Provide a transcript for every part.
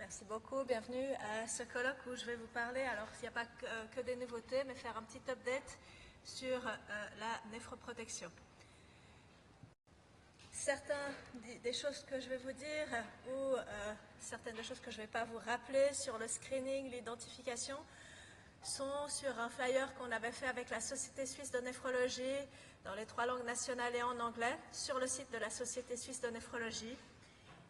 Merci beaucoup. Bienvenue à ce colloque où je vais vous parler, alors il n'y a pas que des nouveautés, mais faire un petit update sur la néphroprotection. Certaines des choses que je vais vous dire ou certaines des choses que je ne vais pas vous rappeler sur le screening, l'identification, sont sur un flyer qu'on avait fait avec la Société suisse de néphrologie dans les 3 langues nationales et en anglais sur le site de la Société suisse de néphrologie.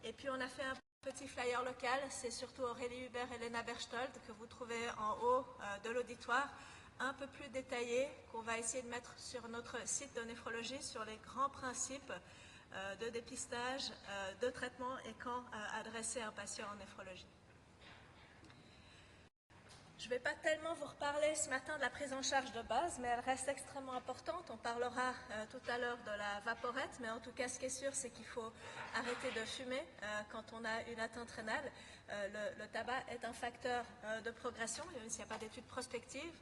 Et puis on a fait un petit flyer local, c'est surtout Aurélie Hubert et Lena Berchtold que vous trouvez en haut de l'auditoire, un peu plus détaillé, qu'on va essayer de mettre sur notre site de néphrologie sur les grands principes de dépistage, de traitement et quand adresser un patient en néphrologie. Je ne vais pas tellement vous reparler ce matin de la prise en charge de base, mais elle reste extrêmement importante. On parlera tout à l'heure de la vaporette, mais en tout cas, ce qui est sûr, c'est qu'il faut arrêter de fumer quand on a une atteinte rénale. Le tabac est un facteur de progression, même s'il n'y a pas d'études prospectives.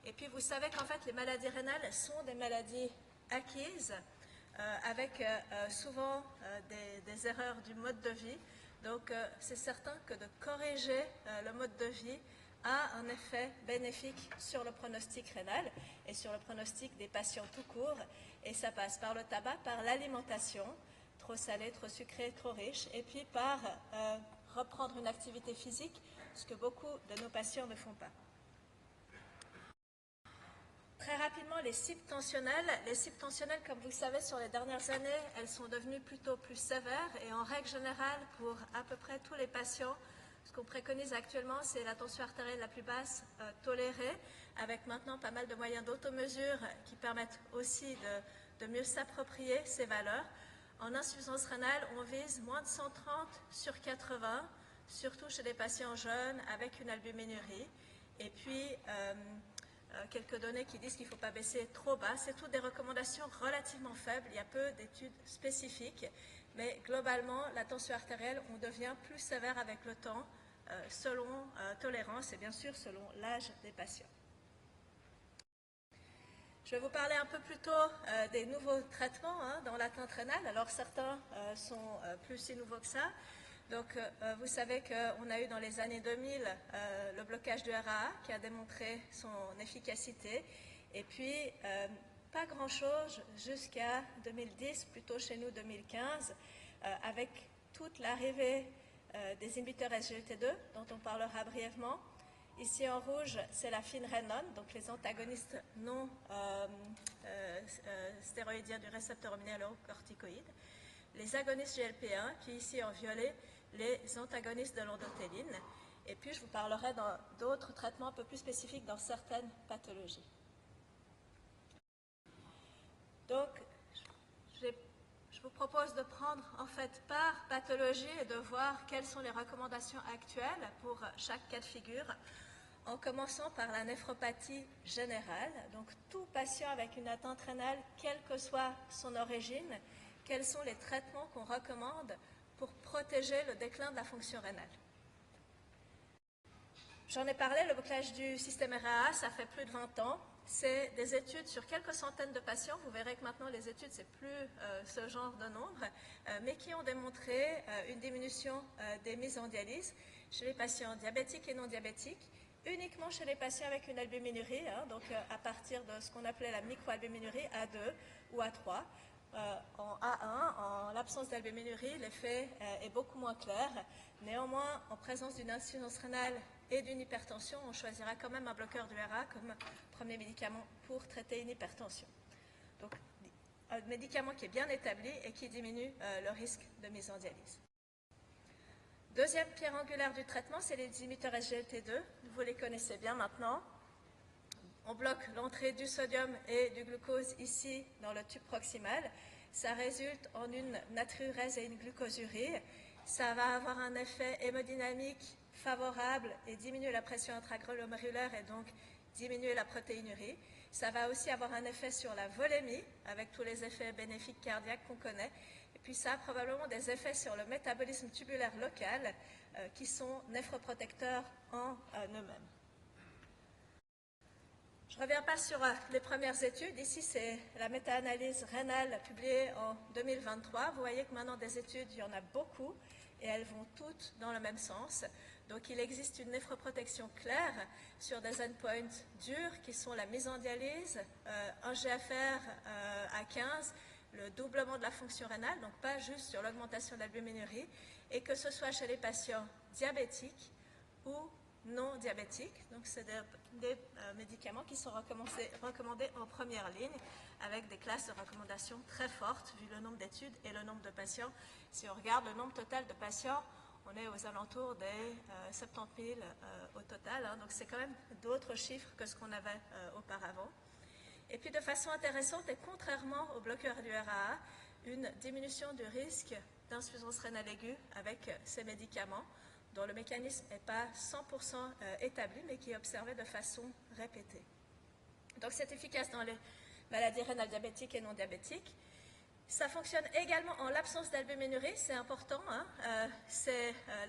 Et puis, vous savez qu'en fait, les maladies rénales sont des maladies acquises, avec souvent des erreurs du mode de vie. Donc, c'est certain que de corriger le mode de vie a un effet bénéfique sur le pronostic rénal et sur le pronostic des patients tout court. Et ça passe par le tabac, par l'alimentation, trop salée, trop sucrée, trop riche, et puis par reprendre une activité physique, ce que beaucoup de nos patients ne font pas. Très rapidement, les cibles tensionnelles. Les cibles tensionnelles, comme vous le savez, sur les dernières années, elles sont devenues plutôt plus sévères et en règle générale, pour à peu près tous les patients, ce qu'on préconise actuellement, c'est la tension artérielle la plus basse tolérée, avec maintenant pas mal de moyens d'automesure qui permettent aussi de mieux s'approprier ces valeurs. En insuffisance rénale, on vise moins de 130 sur 80, surtout chez les patients jeunes avec une albuminurie. Et puis, quelques données qui disent qu'il ne faut pas baisser trop bas. C'est toutes des recommandations relativement faibles. Il y a peu d'études spécifiques. Mais globalement, la tension artérielle, on devient plus sévère avec le temps, selon tolérance et bien sûr selon l'âge des patients. Je vais vous parler un peu plus tôt des nouveaux traitements dans l'atteinte rénale. Alors certains sont plus si nouveaux que ça. Donc vous savez qu'on a eu dans les années 2000 le blocage du RAA qui a démontré son efficacité. Et puis pas grand-chose jusqu'à 2010, plutôt chez nous 2015, avec toute l'arrivée des inhibiteurs SGLT2, dont on parlera brièvement. Ici en rouge, c'est la finerenone, donc les antagonistes non stéroïdiens du récepteur aminéralocorticoïde. Les agonistes GLP1, puis ici en violet, les antagonistes de l'endothéline. Et puis je vous parlerai d'autres traitements un peu plus spécifiques dans certaines pathologies. Donc, je vous propose de prendre en fait par pathologie et de voir quelles sont les recommandations actuelles pour chaque cas de figure, en commençant par la néphropathie générale. Donc, tout patient avec une atteinte rénale, quelle que soit son origine, quels sont les traitements qu'on recommande pour protéger le déclin de la fonction rénale. J'en ai parlé, le blocage du système RAA, ça fait plus de 20 ans. C'est des études sur quelques centaines de patients. Vous verrez que maintenant, les études, c'est plus ce genre de nombre, mais qui ont démontré une diminution des mises en dialyse chez les patients diabétiques et non diabétiques, uniquement chez les patients avec une albuminurie, donc à partir de ce qu'on appelait la microalbuminurie A2 ou A3. En A1, en l'absence d'albuminurie, l'effet est beaucoup moins clair. Néanmoins, en présence d'une insuffisance rénale et d'une hypertension, on choisira quand même un bloqueur du RA comme premier médicament pour traiter une hypertension. Donc, un médicament qui est bien établi et qui diminue le risque de mise en dialyse. Deuxième pierre angulaire du traitement, c'est les inhibiteurs SGLT2. Vous les connaissez bien maintenant. On bloque l'entrée du sodium et du glucose ici dans le tube proximal. Ça résulte en une natriurèse et une glucosurie. Ça va avoir un effet hémodynamique favorable et diminuer la pression intraglomérulaire et donc diminuer la protéinurie. Ça va aussi avoir un effet sur la volémie avec tous les effets bénéfiques cardiaques qu'on connaît. Et puis ça a probablement des effets sur le métabolisme tubulaire local qui sont néphroprotecteurs en eux-mêmes. Je ne reviens pas sur les premières études. Ici, c'est la méta-analyse rénale publiée en 2023. Vous voyez que maintenant, des études, il y en a beaucoup. et elles vont toutes dans le même sens. Donc il existe une néphroprotection claire sur des endpoints durs qui sont la mise en dialyse, un GFR à 15, le doublement de la fonction rénale, donc pas juste sur l'augmentation de l'albuminurie, et que ce soit chez les patients diabétiques ou non diabétiques. Donc c'est des médicaments qui sont recommandés en première ligne avec des classes de recommandations très fortes vu le nombre d'études et le nombre de patients. Si on regarde le nombre total de patients, on est aux alentours des 70 000 au total, hein, donc c'est quand même d'autres chiffres que ce qu'on avait auparavant. Et puis de façon intéressante, et contrairement aux bloqueurs du RAA, une diminution du risque d'insuffisance rénale aiguë avec ces médicaments, dont le mécanisme n'est pas 100% établi, mais qui est observé de façon répétée. Donc c'est efficace dans les maladies rénales diabétiques et non diabétiques. Ça fonctionne également en l'absence d'albuminurie, c'est important. Hein?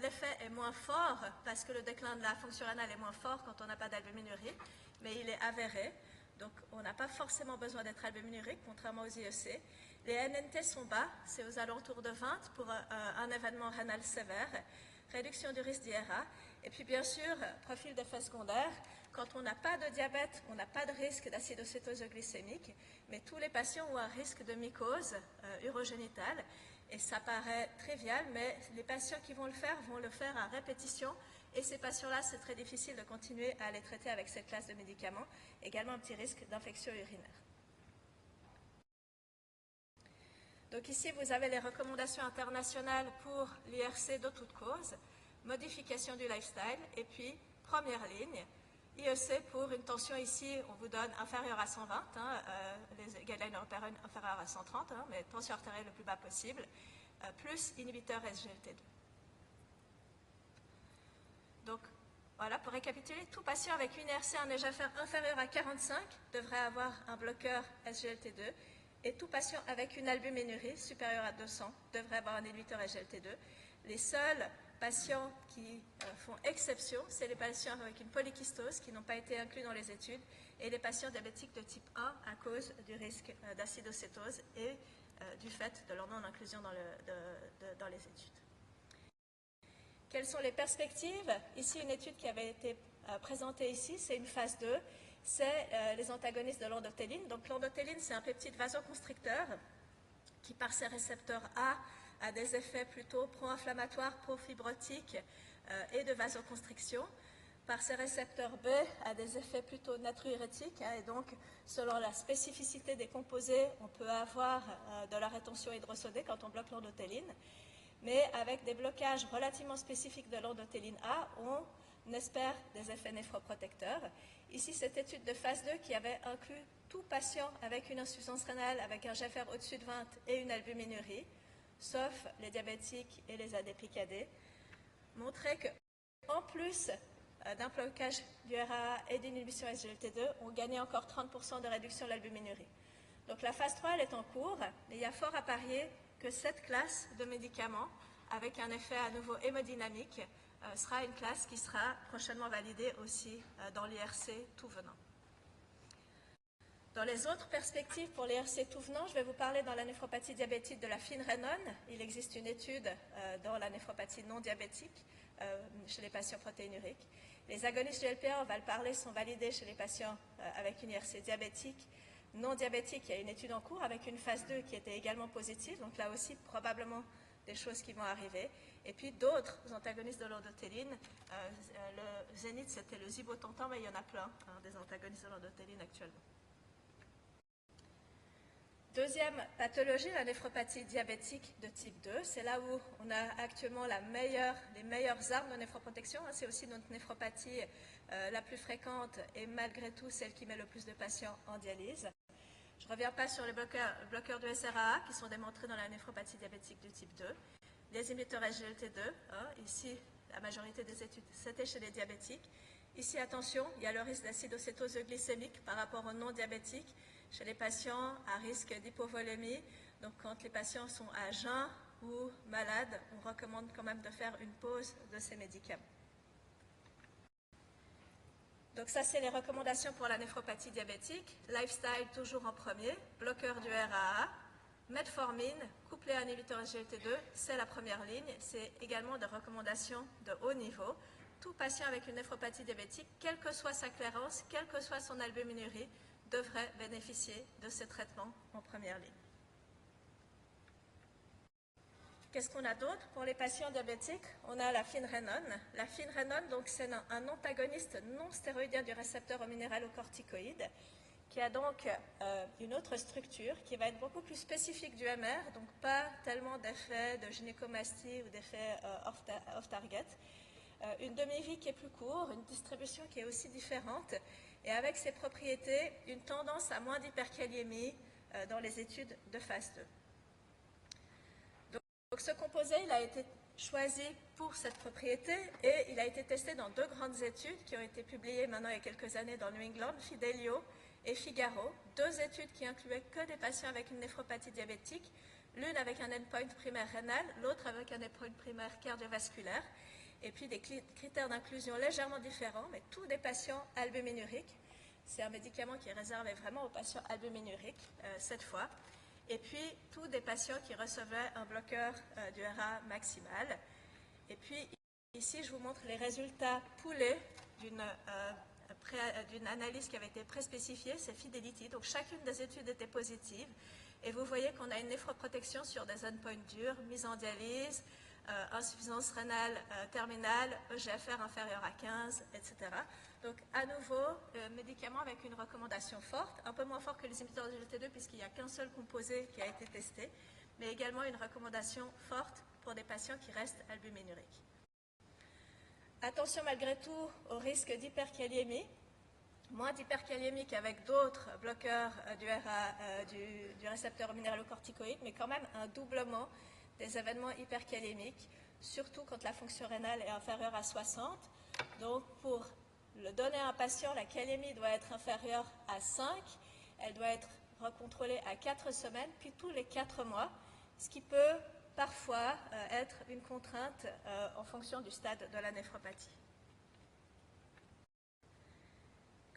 L'effet est moins fort parce que le déclin de la fonction rénale est moins fort quand on n'a pas d'albuminurie, mais il est avéré. Donc on n'a pas forcément besoin d'être albuminurique, contrairement aux IEC. Les NNT sont bas, c'est aux alentours de 20 pour un événement rénal sévère. Réduction du risque d'IRA. Et puis bien sûr, profil d'effet secondaire. Quand on n'a pas de diabète, on n'a pas de risque d'acidocétose glycémique, mais tous les patients ont un risque de mycose urogénitale. Et ça paraît trivial, mais les patients qui vont le faire à répétition. Et ces patients-là, c'est très difficile de continuer à les traiter avec cette classe de médicaments. Également un petit risque d'infection urinaire. Donc ici, vous avez les recommandations internationales pour l'IRC de toute cause, modification du lifestyle, et puis première ligne, IEC pour une tension ici, on vous donne inférieure à 120, hein, les guidelines européennes inférieures à 130, hein, mais tension artérielle le plus bas possible, plus inhibiteur SGLT2. Donc voilà, pour récapituler, tout patient avec une IRC, un EGFR inférieur à 45 devrait avoir un bloqueur SGLT2. Et tout patient avec une albuminurie supérieure à 200 devrait avoir un inhibiteur SGLT2. Les seuls patients qui font exception, c'est les patients avec une polykystose qui n'ont pas été inclus dans les études et les patients diabétiques de type 1 à cause du risque d'acidocétose et du fait de leur non-inclusion dans les études. Quelles sont les perspectives? Ici, une étude qui avait été présentée ici, c'est une phase 2. C'est les antagonistes de l'endothéline. Donc l'endothéline, c'est un peptide vasoconstricteur qui, par ses récepteurs a des effets plutôt pro-inflammatoires, pro-fibrotiques et de vasoconstriction. Par ses récepteurs B, a des effets plutôt natriurétiques. Hein, et donc, selon la spécificité des composés, on peut avoir de la rétention hydrosodée quand on bloque l'endothéline. Mais avec des blocages relativement spécifiques de l'endothéline A, on espère des effets néphroprotecteurs. Ici, cette étude de phase 2 qui avait inclus tout patient avec une insuffisance rénale, avec un GFR au-dessus de 20 et une albuminurie, sauf les diabétiques et les ADPKD, montrait qu'en plus d'un blocage du RAA et d'une inhibition SGLT2, on gagnait encore 30% de réduction de l'albuminurie. Donc la phase 3, elle est en cours, mais il y a fort à parier que cette classe de médicaments, avec un effet à nouveau hémodynamique, sera une classe qui sera prochainement validée aussi dans l'IRC tout venant. Dans les autres perspectives pour l'IRC tout venant, je vais vous parler dans la néphropathie diabétique de la finerenone. Il existe une étude dans la néphropathie non diabétique chez les patients protéinuriques. Les agonistes GLP-1, on va le parler, sont validés chez les patients avec une IRC diabétique. Non diabétique, il y a une étude en cours avec une phase 2 qui était également positive, donc là aussi probablement des choses qui vont arriver. Et puis d'autres antagonistes de l'endothéline. Le zénith, c'était le zibotentan, mais il y en a plein, hein, des antagonistes de l'endothéline actuellement. Deuxième pathologie, la néphropathie diabétique de type 2. C'est là où on a actuellement les meilleures armes de néphroprotection. C'est aussi notre néphropathie la plus fréquente et malgré tout celle qui met le plus de patients en dialyse. Je ne reviens pas sur les bloqueurs du SRAA qui sont démontrés dans la néphropathie diabétique de type 2. Les inhibiteurs SGLT2, hein, ici la majorité des études c'était chez les diabétiques. Ici, attention, il y a le risque d'acidocétose glycémique par rapport aux non-diabétiques chez les patients à risque d'hypovolémie. Donc quand les patients sont à jeun ou malades, on recommande quand même de faire une pause de ces médicaments. Donc ça, c'est les recommandations pour la néphropathie diabétique. Lifestyle toujours en premier, bloqueur du RAA, Metformine, couplé à un inhibiteur SGLT2, c'est la première ligne. C'est également des recommandations de haut niveau. Tout patient avec une néphropathie diabétique, quelle que soit sa clairance, quelle que soit son albuminurie, devrait bénéficier de ces traitements en première ligne. Qu'est-ce qu'on a d'autre pour les patients diabétiques? On a la finerenone. La finerenone, donc, c'est un antagoniste non stéroïdien du récepteur au minéralocorticoïde, qui a donc une autre structure qui va être beaucoup plus spécifique du MR, donc pas tellement d'effets de gynécomastie ou d'effets off-target. Une demi-vie qui est plus courte, une distribution qui est aussi différente, et avec ses propriétés, une tendance à moins d'hyperkaliémie dans les études de phase 2. Donc ce composé, il a été choisi pour cette propriété et il a été testé dans 2 grandes études qui ont été publiées maintenant il y a quelques années dans New England, Fidelio et Figaro, 2 études qui incluaient que des patients avec une néphropathie diabétique, l'une avec un endpoint primaire rénal, l'autre avec un endpoint primaire cardiovasculaire, et puis des critères d'inclusion légèrement différents, mais tous des patients albuminuriques. C'est un médicament qui est réservé vraiment aux patients albuminuriques cette fois. Et puis, tous des patients qui recevaient un bloqueur du RA maximal. Et puis, ici, je vous montre les résultats poolés d'une analyse qui avait été préspécifiée, c'est Fidelity. Donc, chacune des études était positive. Et vous voyez qu'on a une néphroprotection sur des endpoints durs, mise en dialyse, insuffisance rénale terminale, EGFR inférieur à 15, etc. Donc, à nouveau, médicament avec une recommandation forte, un peu moins fort que les inhibiteurs de SGLT2 puisqu'il n'y a qu'un seul composé qui a été testé, mais également une recommandation forte pour des patients qui restent albuminuriques. Attention malgré tout au risque d'hyperkaliémie, moins d'hyperkaliémie qu'avec d'autres bloqueurs du RA, du récepteur minéralocorticoïde, mais quand même un doublement des événements hyperkaliémiques, surtout quand la fonction rénale est inférieure à 60. Donc, pour le donner à un patient, la kaliémie doit être inférieure à 5, elle doit être recontrôlée à 4 semaines, puis tous les 4 mois, ce qui peut parfois être une contrainte en fonction du stade de la néphropathie.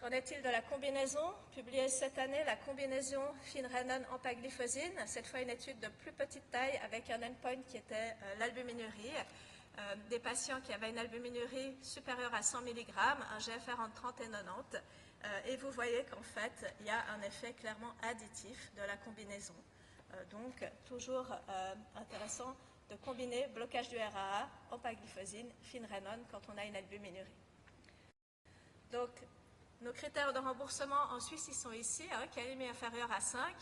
Qu'en est-il de la combinaison? Publiée cette année, la combinaison finerenone-empagliflozine, cette fois une étude de plus petite taille avec un endpoint qui était l'albuminurie. Des patients qui avaient une albuminurie supérieure à 100 mg, un GFR entre 30 et 90, et vous voyez qu'en fait, il y a un effet clairement additif de la combinaison. Donc, toujours intéressant de combiner blocage du RAA, empagliflozine, finerenone quand on a une albuminurie. Donc, nos critères de remboursement en Suisse, ils sont ici, kaliémie inférieure à 5,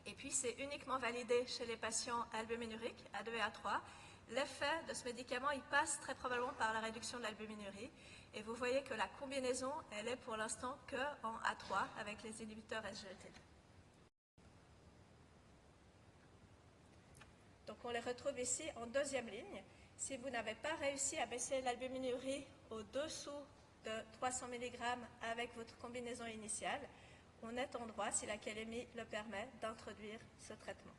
et puis c'est uniquement validé chez les patients albuminuriques, A2 et A3. L'effet de ce médicament, il passe très probablement par la réduction de l'albuminurie, et vous voyez que la combinaison, elle est pour l'instant qu'en A3 avec les inhibiteurs SGLT2. Donc on les retrouve ici en deuxième ligne. Si vous n'avez pas réussi à baisser l'albuminurie au-dessous de 300 mg avec votre combinaison initiale, on est en droit, si la kaliémie le permet, d'introduire ce traitement.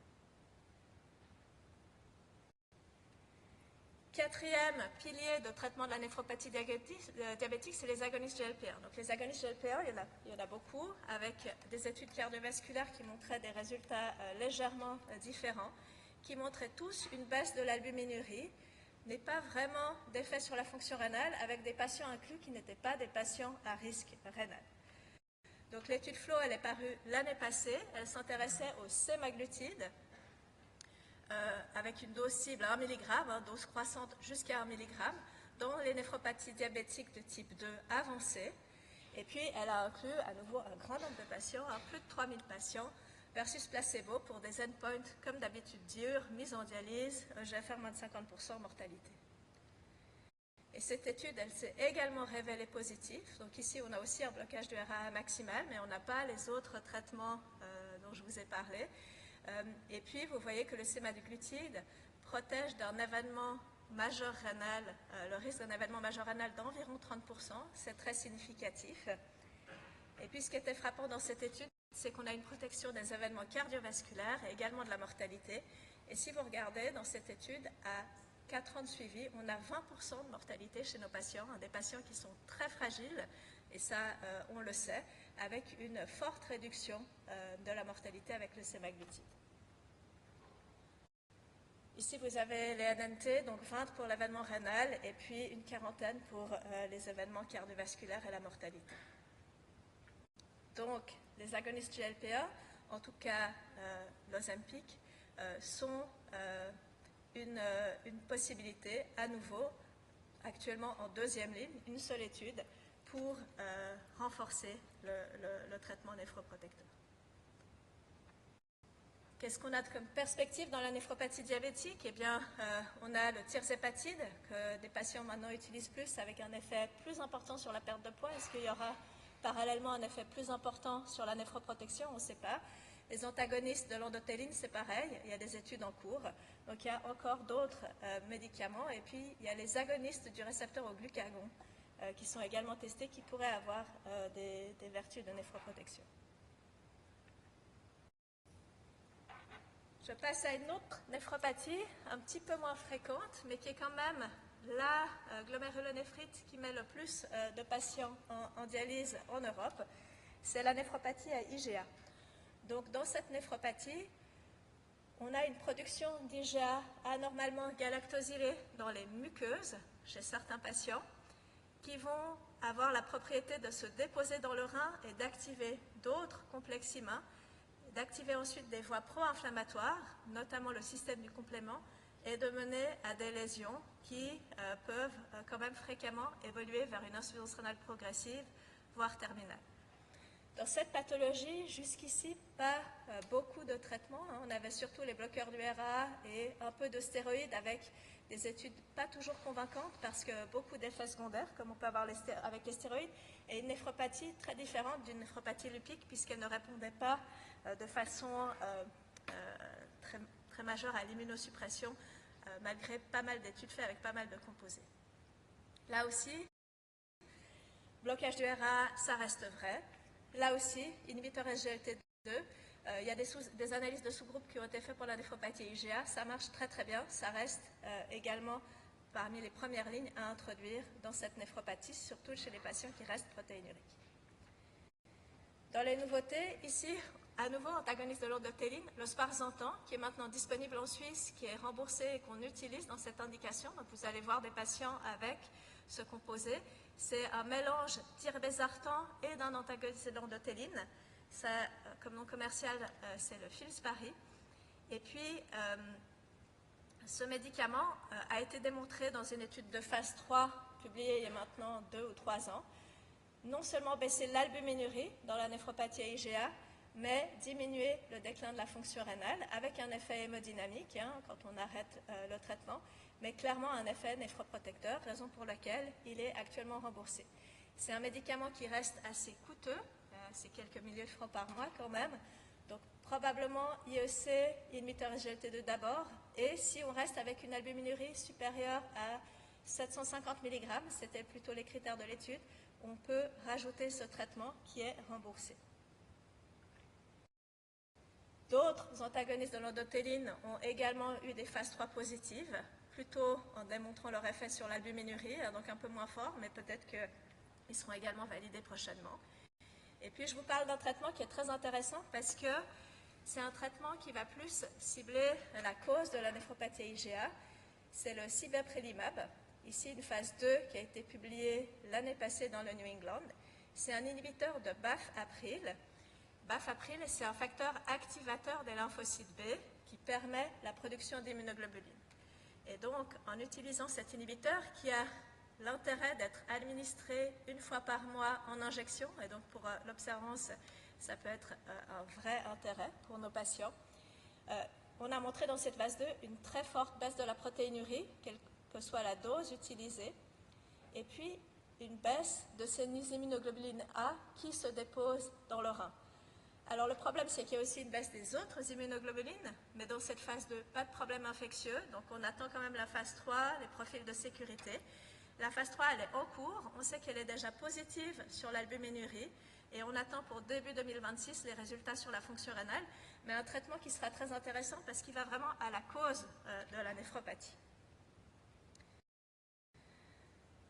Quatrième pilier de traitement de la néphropathie diabétique, c'est les agonistes GLP1. Donc les agonistes GLP1, il y en a beaucoup, avec des études cardiovasculaires qui montraient des résultats légèrement différents, qui montraient tous une baisse de l'albuminurie, mais pas vraiment d'effet sur la fonction rénale, avec des patients inclus qui n'étaient pas des patients à risque rénal. Donc l'étude FLOW, elle est parue l'année passée, elle s'intéressait au sémaglutide, avec une dose cible à 1 mg, dose croissante jusqu'à 1 mg, dans les néphropathies diabétiques de type 2 avancées. Et puis elle a inclus à nouveau un grand nombre de patients, plus de 3000 patients, versus placebo pour des endpoints comme d'habitude durs, mise en dialyse, GFR moins de 50%, mortalité. Et cette étude, elle s'est également révélée positive. Donc ici, on a aussi un blocage du RAA maximal, mais on n'a pas les autres traitements dont je vous ai parlé. Et puis, vous voyez que le sémaglutide protège d'un événement majeur rénal, le risque d'un événement majeur rénal d'environ 30%, c'est très significatif. Et puis, ce qui était frappant dans cette étude, c'est qu'on a une protection des événements cardiovasculaires et également de la mortalité. Et si vous regardez dans cette étude, à 4 ans de suivi, on a 20% de mortalité chez nos patients, des patients qui sont très fragiles, et ça, on le sait, avec une forte réduction de la mortalité avec le sémaglutide. Ici, vous avez les NNT, donc 20 pour l'événement rénal et puis une quarantaine pour les événements cardiovasculaires et la mortalité. Donc, les agonistes GLP-1, en tout cas l'Ozempic, sont une possibilité à nouveau, actuellement en deuxième ligne, une seule étude pour renforcer le traitement néphroprotecteur. Qu'est-ce qu'on a comme perspective dans la néphropathie diabétique? Eh bien, on a le tirzépatide, que des patients maintenant utilisent plus, avec un effet plus important sur la perte de poids. Est-ce qu'il y aura parallèlement un effet plus important sur la néphroprotection? On ne sait pas. Les antagonistes de l'endothéline, c'est pareil, il y a des études en cours. Donc il y a encore d'autres médicaments. Et puis, il y a les agonistes du récepteur au glucagon, qui sont également testés, qui pourraient avoir des vertus de néphroprotection. Je passe à une autre néphropathie, un petit peu moins fréquente, mais qui est quand même la glomérulonéphrite qui met le plus de patients en dialyse en Europe. C'est la néphropathie à IgA. Donc, dans cette néphropathie, on a une production d'IgA anormalement galactosylée dans les muqueuses chez certains patients qui vont avoir la propriété de se déposer dans le rein et d'activer d'autres complexes humains, d'activer ensuite des voies pro-inflammatoires, notamment le système du complément, et de mener à des lésions qui peuvent quand même fréquemment évoluer vers une insuffisance rénale progressive, voire terminale. Dans cette pathologie, jusqu'ici, pas beaucoup de traitements. On avait surtout les bloqueurs du RA et un peu de stéroïdes avec des études pas toujours convaincantes parce que beaucoup d'effets secondaires, comme on peut avoir avec les stéroïdes, et une néphropathie très différente d'une néphropathie lupique puisqu'elle ne répondait pas de façon très majeure à l'immunosuppression malgré pas mal d'études faites avec pas mal de composés. Là aussi, blocage du RA, ça reste vrai. Là aussi, inhibiteur SGLT2, il y a des analyses de sous-groupes qui ont été faites pour la néphropathie IgA, ça marche très très bien, ça reste également parmi les premières lignes à introduire dans cette néphropathie, surtout chez les patients qui restent protéinuriques. Dans les nouveautés, ici, à nouveau, antagoniste de l'endothéline, le sparsentan, qui est maintenant disponible en Suisse, qui est remboursé et qu'on utilise dans cette indication. Donc, vous allez voir des patients avec ce composé. C'est un mélange d'irbésartan et d'un antagoniste de l'endothéline. Comme nom commercial, c'est le Filspari. Et puis, ce médicament a été démontré dans une étude de phase 3, publiée il y a maintenant 2 ou 3 ans, non seulement baisser l'albuminurie dans la néphropathie IgA, mais diminuer le déclin de la fonction rénale avec un effet hémodynamique quand on arrête le traitement, mais clairement un effet néphroprotecteur, raison pour laquelle il est actuellement remboursé. C'est un médicament qui reste assez coûteux, c'est quelques milliers de francs par mois quand même, donc probablement IEC, inhibiteur SGLT2 d'abord, et si on reste avec une albuminurie supérieure à 750 mg, c'était plutôt les critères de l'étude, on peut rajouter ce traitement qui est remboursé. D'autres antagonistes de l'endothéline ont également eu des phases 3 positives, plutôt en démontrant leur effet sur l'albuminurie, donc un peu moins fort, mais peut-être qu'ils seront également validés prochainement. Et puis je vous parle d'un traitement qui est très intéressant parce que c'est un traitement qui va plus cibler la cause de la néphropathie IgA, c'est le sibeprenlimab. Ici, une phase 2 qui a été publiée l'année passée dans le New England. C'est un inhibiteur de BAFF-APRIL. BAFF-APRIL, c'est un facteur activateur des lymphocytes B qui permet la production d'immunoglobuline. Et donc, en utilisant cet inhibiteur qui a l'intérêt d'être administré une fois par mois en injection, et donc pour l'observance, ça peut être un vrai intérêt pour nos patients, on a montré dans cette phase 2 une très forte baisse de la protéinurie, quelle que soit la dose utilisée, et puis une baisse de ces immunoglobulines A qui se déposent dans le rein. Alors le problème, c'est qu'il y a aussi une baisse des autres immunoglobulines, mais dans cette phase 2, pas de problème infectieux, donc on attend quand même la phase 3, les profils de sécurité. La phase 3, elle est en cours, on sait qu'elle est déjà positive sur l'albuminurie, et on attend pour début 2026 les résultats sur la fonction rénale, mais un traitement qui sera très intéressant parce qu'il va vraiment à la cause de la néphropathie.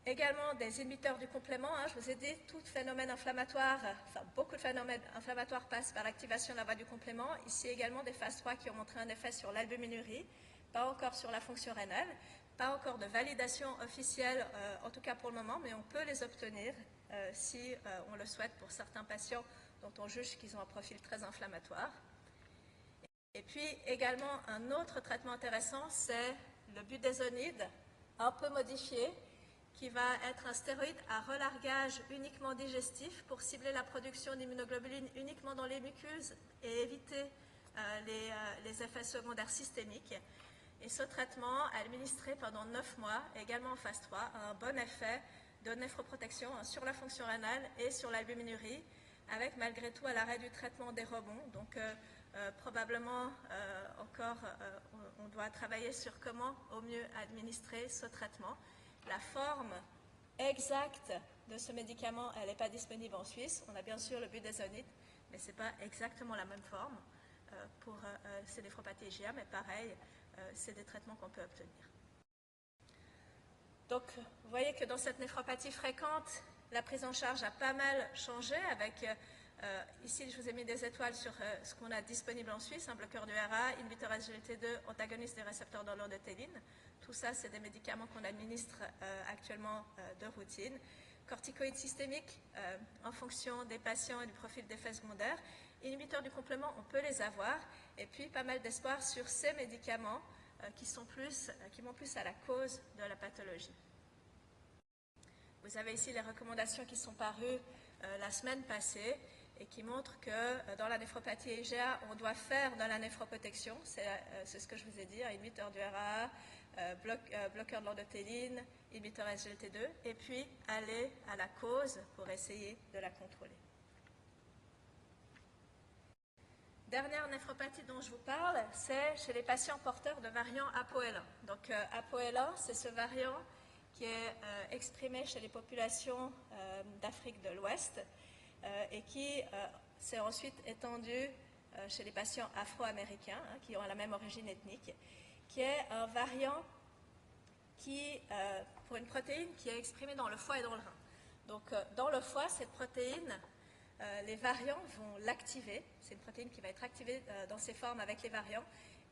Également des inhibiteurs du complément, je vous ai dit, tout phénomène inflammatoire, enfin beaucoup de phénomènes inflammatoires passent par l'activation de la voie du complément. Ici également des phases 3 qui ont montré un effet sur l'albuminurie, pas encore sur la fonction rénale, pas encore de validation officielle, en tout cas pour le moment, mais on peut les obtenir si on le souhaite pour certains patients dont on juge qu'ils ont un profil très inflammatoire. Et puis également un autre traitement intéressant, c'est le budesonide, un peu modifié, qui va être un stéroïde à relargage uniquement digestif pour cibler la production d'immunoglobuline uniquement dans les muqueuses et éviter les effets secondaires systémiques. Et ce traitement, administré pendant 9 mois, également en phase 3, a un bon effet de néphroprotection sur la fonction rénale et sur l'albuminurie, avec malgré tout à l'arrêt du traitement des rebonds. Donc probablement encore on doit travailler sur comment au mieux administrer ce traitement. La forme exacte de ce médicament, elle n'est pas disponible en Suisse. On a bien sûr le budesonide, mais ce n'est pas exactement la même forme pour ces néphropathies IgA, mais pareil, c'est des traitements qu'on peut obtenir. Donc, vous voyez que dans cette néphropathie fréquente, la prise en charge a pas mal changé avec, ici je vous ai mis des étoiles sur ce qu'on a disponible en Suisse, un bloqueur du RA, inhibiteur SGLT2, antagoniste des récepteurs de l'endothéline. Tout ça, c'est des médicaments qu'on administre actuellement de routine. Corticoïdes systémiques, en fonction des patients et du profil d'effets secondaires. Inhibiteurs du complément, on peut les avoir. Et puis, pas mal d'espoir sur ces médicaments qui vont plus à la cause de la pathologie. Vous avez ici les recommandations qui sont parues la semaine passée et qui montrent que dans la néphropathie IgA, on doit faire de la néphroprotection. C'est ce que je vous ai dit, inhibiteur du RAA, bloqueur de l'endothéline, inhibiteur SGLT2, et puis aller à la cause pour essayer de la contrôler. Dernière néphropathie dont je vous parle, c'est chez les patients porteurs de variant APOL1. Donc APOL1, c'est ce variant qui est exprimé chez les populations d'Afrique de l'Ouest et qui s'est ensuite étendu chez les patients afro-américains qui ont la même origine ethnique, qui est un variant pour une protéine qui est exprimée dans le foie et dans le rein. Donc dans le foie, cette protéine, les variants vont l'activer. C'est une protéine qui va être activée dans ses formes avec les variants.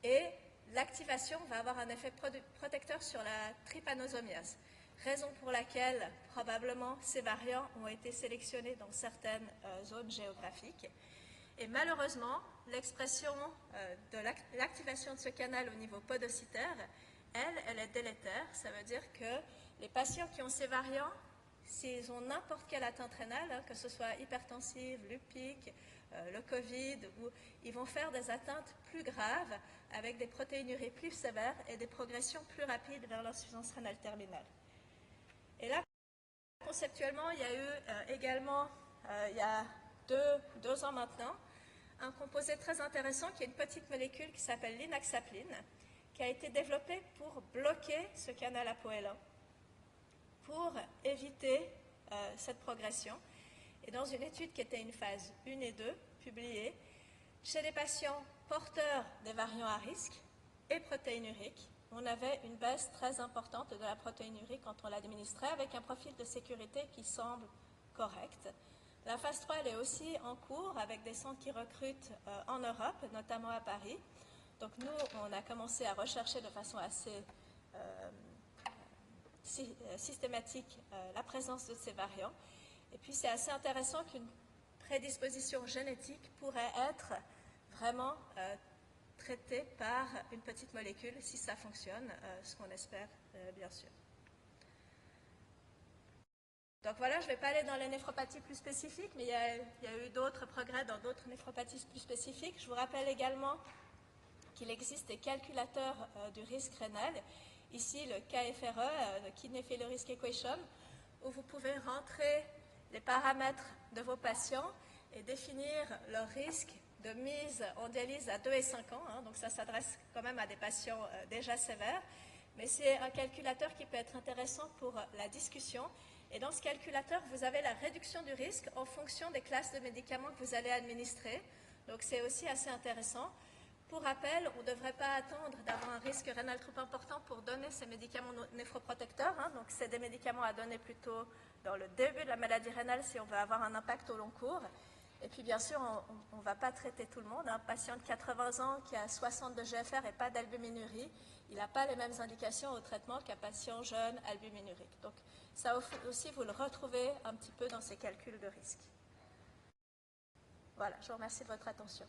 Et l'activation va avoir un effet protecteur sur la trypanosomiase. Raison pour laquelle, probablement, ces variants ont été sélectionnés dans certaines zones géographiques. Et malheureusement, l'expression de l'activation de ce canal au niveau podocytaire, elle est délétère. Ça veut dire que les patients qui ont ces variants, s'ils ont n'importe quelle atteinte rénale, que ce soit hypertensive, lupique, le Covid, ils vont faire des atteintes plus graves avec des protéinuries plus sévères et des progressions plus rapides vers l'insuffisance rénale terminale. Et là, conceptuellement, il y a eu également, il y a deux ans maintenant, un composé très intéressant qui est une petite molécule qui s'appelle l'inaxapline, qui a été développée pour bloquer ce canal APOL1, pour éviter cette progression. Et dans une étude qui était une phase 1 et 2, publiée, chez les patients porteurs des variants à risque et protéinuriques, on avait une baisse très importante de la protéinurie quand on l'administrait, avec un profil de sécurité qui semble correct. La phase 3 elle est aussi en cours avec des centres qui recrutent en Europe, notamment à Paris. Donc nous, on a commencé à rechercher de façon assez systématique la présence de ces variants. Et puis c'est assez intéressant qu'une prédisposition génétique pourrait être vraiment traitée par une petite molécule si ça fonctionne, ce qu'on espère bien sûr. Donc voilà, je ne vais pas aller dans les néphropathies plus spécifiques, mais il y a eu d'autres progrès dans d'autres néphropathies plus spécifiques. Je vous rappelle également qu'il existe des calculateurs du risque rénal. Ici, le KFRE, le Kidney Failure Risk Equation, où vous pouvez rentrer les paramètres de vos patients et définir leur risque de mise en dialyse à 2 et 5 ans. Donc ça s'adresse quand même à des patients déjà sévères. Mais c'est un calculateur qui peut être intéressant pour la discussion. Et dans ce calculateur, vous avez la réduction du risque en fonction des classes de médicaments que vous allez administrer. Donc c'est aussi assez intéressant. Pour rappel, on ne devrait pas attendre d'avoir un risque rénal trop important pour donner ces médicaments néphroprotecteurs. Donc c'est des médicaments à donner plutôt dans le début de la maladie rénale si on veut avoir un impact au long cours. Et puis bien sûr, on ne va pas traiter tout le monde. Un patient de 80 ans qui a 60 de GFR et pas d'albuminurie, il n'a pas les mêmes indications au traitement qu'un patient jeune albuminurique. Donc ça aussi, vous le retrouvez un petit peu dans ces calculs de risque. Voilà, je vous remercie de votre attention.